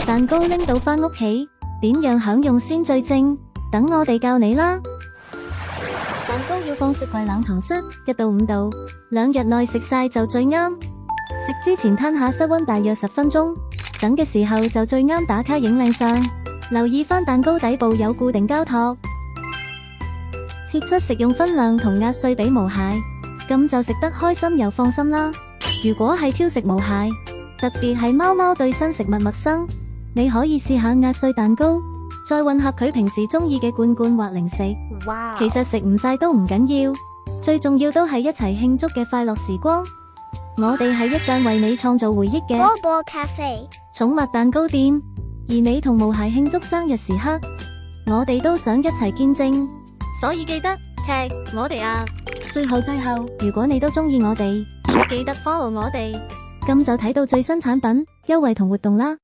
蛋糕拎到返屋企，點樣享用先最正？等我哋教你啦。蛋糕要放雪櫃冷藏室1到5度，2日內食晒就最啱。食之前攤下室溫大約10分鐘，等嘅時候就最啱打卡影靚相。留意返蛋糕底部有固定膠托，切出食用分量同壓碎俾毛孩，咁就食得開心又放心啦。如果係挑食毛孩，特別係貓貓對新食物陌生，你可以試下壓碎蛋糕，再混合佢平時中意嘅罐罐或零食。哇！其實食唔晒都唔緊要，最重要都係一齊慶祝嘅快樂時光。我哋係一間為你創造回憶嘅波波咖啡寵物蛋糕店，而你同毛孩慶祝生日時刻，我哋都想一齊見證，所以記得 tag 我哋啊！最後，如果你都中意我哋，記得 follow 我哋，咁就睇到最新產品、優惠同活動啦。